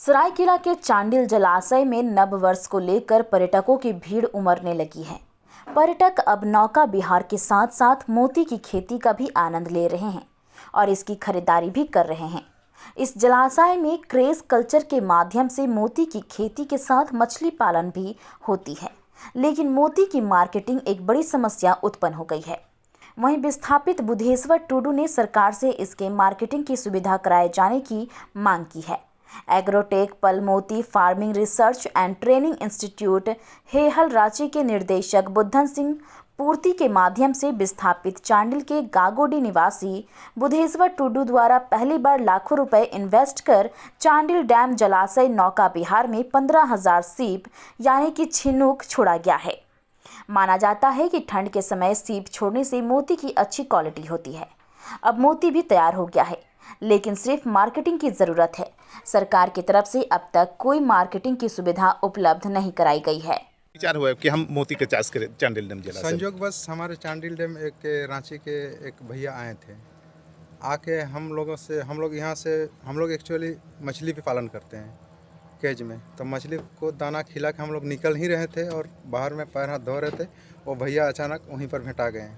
सरायकेला के चांडिल जलाशय में नव वर्ष को लेकर पर्यटकों की भीड़ उमड़ने लगी है। पर्यटक अब नौका विहार के साथ साथ मोती की खेती का भी आनंद ले रहे हैं और इसकी खरीदारी भी कर रहे हैं। इस जलाशय में क्रेज कल्चर के माध्यम से मोती की खेती के साथ मछली पालन भी होती है, लेकिन मोती की मार्केटिंग एक बड़ी समस्या उत्पन्न हो गई है। वहीं विस्थापित बुधेश्वर टुडू ने सरकार से इसके मार्केटिंग की सुविधा कराए जाने की मांग की है। एग्रोटेक पल मोती farming research and training institute Hehal Ranchi के निदेशक बुद्धन सिंह पूर्ति के माध्यम से विस्थापित चांडिल के गागोडी निवासी बुधेश्वर टुडू द्वारा पहली बार लाखों रुपए इन्वेस्ट कर चांडिल डैम जलाशय नौका विहार में 15,000 सीप यानी कि छिनूक छोड़ा गया है। माना जाता है कि ठंड के समय सीप छोड़ने से मोती की अच्छी क्वालिटी होती है। अब मोती भी तैयार हो गया है, लेकिन सिर्फ मार्केटिंग की जरूरत है। सरकार की तरफ से अब तक कोई मार्केटिंग की सुविधा उपलब्ध नहीं कराई गई है। विचार हुआ कि हम मोती का चाष करें चांडिल डैम जलाशय। संजोग बस हमारे चांडिल डैम एक रांची के एक भैया आए थे, आके हम लोग यहाँ से हम लोग एक्चुअली मछली भी पालन करते हैं केज में। तो मछली को दाना खिला के हम लोग निकल ही रहे थे और बाहर में पैर हाथ धो रहे थे, वो भैया अचानक वहीं पर भेंटा गए।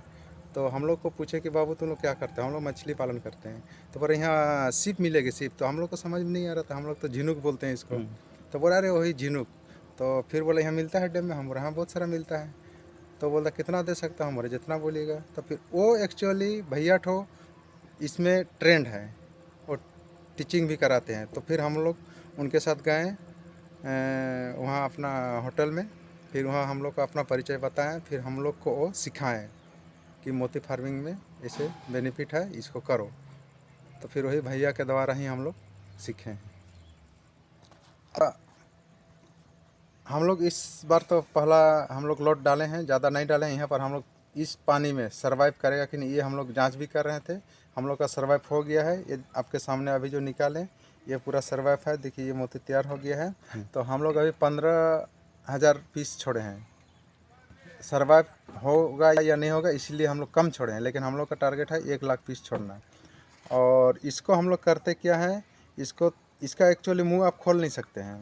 तो हम लोग को पूछे कि बाबू तुम लोग क्या करते हैं? हम लोग मछली पालन करते हैं। तो पर यहाँ सीप मिलेगी। सीप तो हम लोग को समझ में नहीं आ रहा था, हम लोग तो झिनुक बोलते हैं इसको। तो बोला अरे वही झिनुक। तो फिर बोले यहाँ मिलता है डैम में? हम यहाँ बहुत सारा मिलता है। तो बोलता कितना दे सकता हूँ? हमारे जितना बोलिएगा। तो फिर वो एक्चुअली भैया ठो इसमें ट्रेंड है और टीचिंग भी कराते हैं। तो फिर हम लोग उनके साथ गए वहाँ अपना होटल में। फिर वहाँ हम लोग को अपना परिचय बताएं, फिर हम लोग को वो सिखाएँ कि मोती फार्मिंग में इसे बेनिफिट है, इसको करो। तो फिर वही भैया के द्वारा ही हम लोग सीखे हैं। हम लोग इस बार तो पहला हम लोग लॉट डाले हैं, ज़्यादा नहीं डाले हैं। यहाँ पर हम लोग इस पानी में सर्वाइव करेगा कि नहीं, ये हम लोग जांच भी कर रहे थे। हम लोग का सर्वाइव हो गया है। ये आपके सामने अभी जो निकालें ये पूरा सर्वाइव है। देखिए ये मोती तैयार हो गया है। तो हम लोग अभी 15,000 पीस छोड़े हैं। सर्वाइव होगा या नहीं होगा इसलिए हम लोग कम छोड़े हैं, लेकिन हम लोग का टारगेट है 1 लाख पीस छोड़ना। और इसको हम लोग करते क्या है, इसका एक्चुअली मुंह आप खोल नहीं सकते हैं।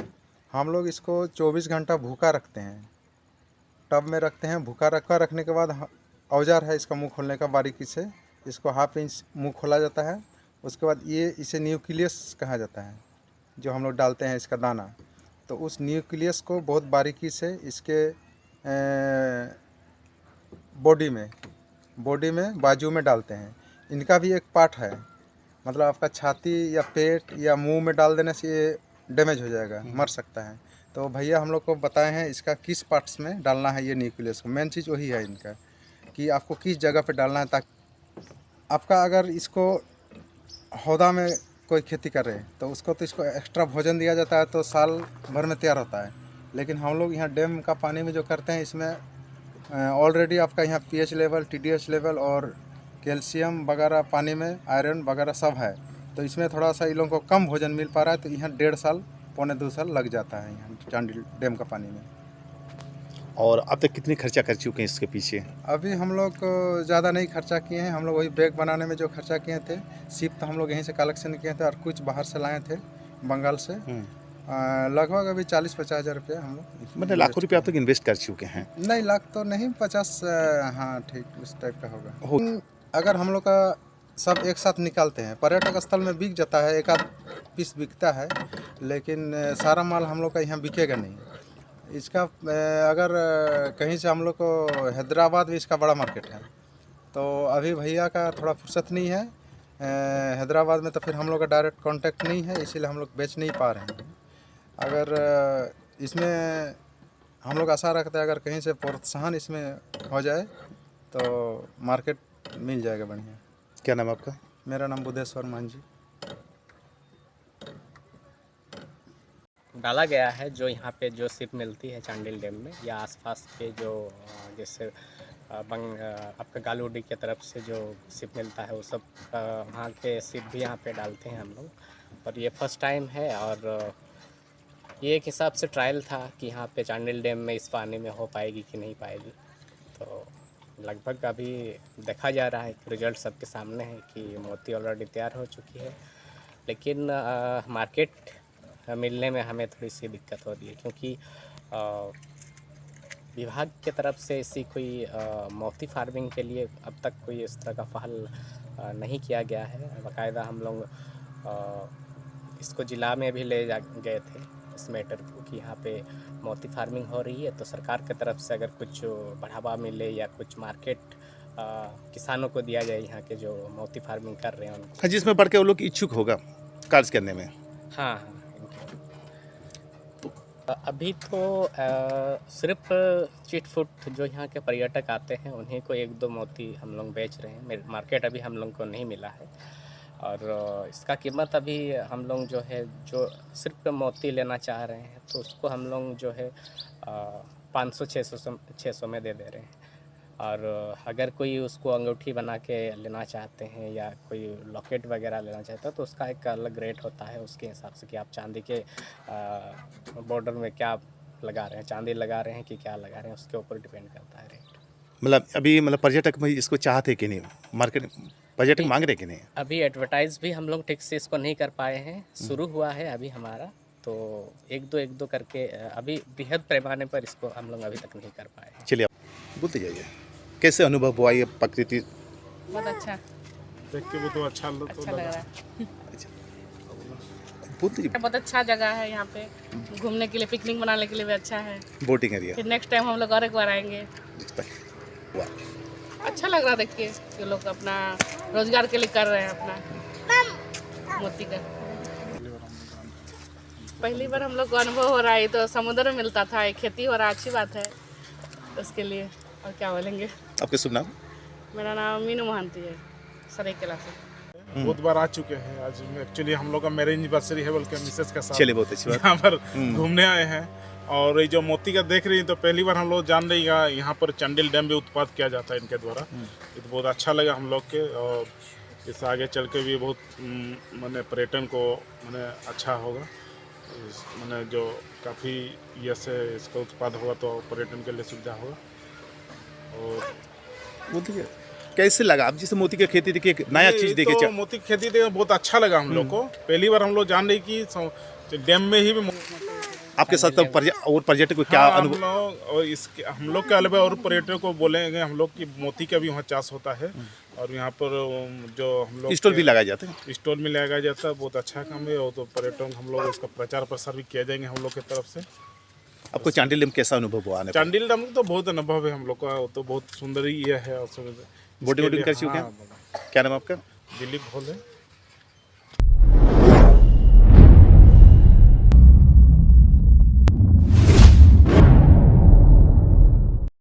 हम लोग इसको 24 घंटा भूखा रखते हैं, टब में रखते हैं। भूखा रखने के बाद औजार है इसका मुंह खोलने का, बारीकी से इसको 1/2 इंच मुंह खोला जाता है। उसके बाद इसे न्यूक्लियस कहा जाता है, जो हम लोग डालते हैं इसका दाना। तो उस न्यूक्लियस को बहुत बारीकी से इसके बॉडी में बाजू में डालते हैं। इनका भी एक पार्ट है, मतलब आपका छाती या पेट या मुंह में डाल देने से ये डैमेज हो जाएगा, मर सकता है। तो भैया हम लोग को बताए हैं इसका किस पार्ट्स में डालना है ये न्यूक्लियस को। मेन चीज़ वही है इनका कि आपको किस जगह पे डालना है, ताकि आपका अगर इसको हौदा में कोई खेती कर रहे हैं तो उसको तो इसको एक्स्ट्रा भोजन दिया जाता है, तो साल भर में तैयार होता है। लेकिन हम लोग यहाँ डैम का पानी में जो करते हैं इसमें ऑलरेडी आपका यहाँ pH लेवल, TDS लेवल और कैल्शियम वगैरह पानी में आयरन वगैरह सब है। तो इसमें थोड़ा सा इन लोगों को कम भोजन मिल पा रहा है, तो यहाँ 1.5 साल पौने 2 साल लग जाता है यहाँ चांडिल डैम का पानी में। और अब तक कितनी खर्चा कर चुके हैं इसके पीछे? अभी हम लोग ज़्यादा नहीं खर्चा किए हैं। हम लोग वही बैग बनाने में जो खर्चा किए थे, सीप तो हम लोग यहीं से कलेक्शन किए थे और कुछ बाहर से लाए थे बंगाल से। लगभग अभी 40-50 हज़ार रुपया हम लोग, मतलब लाखों रुपये अब तक इन्वेस्ट कर चुके हैं। नहीं लाख तो नहीं, 50 हाँ ठीक उस टाइप का होगा। अगर हम लोग का सब एक साथ निकालते हैं, पर्यटक स्थल में बिक जाता है, एक आध पीस बिकता है, लेकिन सारा माल हम लोग का यहाँ बिकेगा नहीं। इसका अगर कहीं से हम लोग को हैदराबाद भी इसका बड़ा मार्केट है। तो अभी भैया का थोड़ा फुर्सत नहीं है हैदराबाद में, तो फिर हम लोग का डायरेक्ट कांटेक्ट नहीं है, इसीलिए हम लोग बेच नहीं पा रहे हैं। अगर इसमें हम लोग आशा रखते हैं अगर कहीं से प्रोत्साहन इसमें हो जाए तो मार्केट मिल जाएगा बढ़िया। क्या नाम आपका? मेरा नाम बुधेश्वर मांझी। डाला गया है जो यहाँ पे जो सिप मिलती है चांडिल डैम में या आसपास के जो जैसे आपका गालूडी की तरफ से जो सिप मिलता है वो सब वहाँ के सिप भी यहाँ पे डालते हैं हम लोग। और ये फर्स्ट टाइम है और ये एक हिसाब से ट्रायल था कि यहाँ पे चांडिल डैम में इस पानी में हो पाएगी कि नहीं पाएगी। तो लगभग अभी देखा जा रहा है, रिजल्ट सबके सामने है कि मोती ऑलरेडी तैयार हो चुकी है। लेकिन मार्केट मिलने में हमें थोड़ी सी दिक्कत होती है, क्योंकि विभाग की तरफ से ऐसी कोई मोती फार्मिंग के लिए अब तक कोई इस तरह का पहल नहीं किया गया है। बाकायदा हम लोग इसको ज़िला में भी ले जा गए थे इस मैटर को कि यहाँ पे मोती फार्मिंग हो रही है, तो सरकार की तरफ से अगर कुछ बढ़ावा मिले या कुछ मार्केट किसानों को दिया जाए यहाँ के जो मोती फार्मिंग कर रहे हैं उनको। हाँ, जिसमें बढ़ के वो लोग इच्छुक होगा कार्य करने में। हाँ हाँ, अभी तो सिर्फ चिट फुट जो यहाँ के पर्यटक आते हैं उन्हीं को 1-2 मोती हम लोग बेच रहे हैं। मार्केट अभी हम लोग को नहीं मिला है, और इसका कीमत अभी हम लोग जो है जो सिर्फ मोती लेना चाह रहे हैं तो उसको हम लोग जो है 500-600 में दे रहे हैं। और अगर कोई उसको अंगूठी बना के लेना चाहते हैं या कोई लॉकेट वगैरह लेना चाहता है तो उसका एक अलग रेट होता है, उसके हिसाब से कि आप चांदी के बॉर्डर में क्या लगा रहे हैं, चांदी लगा रहे हैं कि क्या लगा रहे हैं, उसके ऊपर डिपेंड करता है रेट। मतलब अभी मतलब पर्यटक में इसको चाहते कि नहीं, मार्केट पर्यटक मांग रहे कि नहीं? अभी एडवर्टाइज भी हम लोग ठीक से इसको नहीं कर पाए हैं, शुरू हुआ है अभी हमारा, तो 1-2 करके अभी बृहद पैमाने पर इसको हम लोग अभी तक नहीं कर पाए हैं। चलिए आप बोलते जाइए, कैसे अनुभव हुआ ये प्रकृति? बहुत अच्छा देख के वो तो अच्छा लग रहा है। अच्छा बोलते जाइए। बहुत अच्छा जगह है यहाँ पे, घूमने के लिए, पिकनिक मनाने के लिए भी अच्छा है। Boating area. फिर नेक्स्ट टाइम हम लोग और एक बार आएंगे। वाह, अच्छा लग रहा है देख के कि लोग अपना रोजगार के लिए कर रहे हैं अपना मोती का। पहली बार हम लोग को अनुभव हो रहा है, तो समुद्र में मिलता था, एक खेती हो रहा है, अच्छी बात है उसके लिए। और क्या बोलेंगे। आपके शुभ नाम? मेरा नाम मीनू महंती है, सरायकेला से। बहुत बार आ चुके हैं। आज एक्चुअली हम लोग का मैरिज एनिवर्सरी है, बल्कि मिसेस के साथ चलिए बहुत अच्छी बात। यहाँ पर घूमने आए हैं। और ये जो मोती का देख रही हैं तो पहली बार हम लोग जान रही है यहाँ पर चंडिल डैम में उत्पाद किया जाता है इनके द्वारा। ये तो बहुत अच्छा लगा हम लोग के, और इससे आगे चल के भी बहुत मैंने पर्यटन को मैंने अच्छा होगा। मैंने जो काफ़ी ये से इसका उत्पाद होगा तो पर्यटन के लिए सुविधा होगा। और बोलते जाइए, कैसे लगा आप जिस मोती की खेती देखिए, एक नया चीज़ देखे? तो मोती की खेती देखे बहुत अच्छा लगा हम लोग को। पहली बार हम लोग जान रही कि डैम में ही भी आपके साथ तो और पर्यटक को क्या हाँ, अनुभव? और इसके हम लोग के अलावा और पर्यटकों को बोलेंगे हम लोग कि मोती का भी वहाँ चाष होता है। और यहाँ पर जो हम लोग स्टॉल भी लगाए जाते हैं। स्टॉल में लगाया जाता है, बहुत अच्छा काम है। और तो पर्यटन हम लोग इसका प्रचार प्रसार भी किया जाएंगे हम लोग की तरफ से। आपको चांडिल डैम कैसा अनुभव हुआ? आने पर चांडिल डैम तो बहुत अनुभव है हम लोग का, तो बहुत सुंदर ही है। और बोटिंग कर चुके हैं? क्या नाम आपका? दिलीप भोले।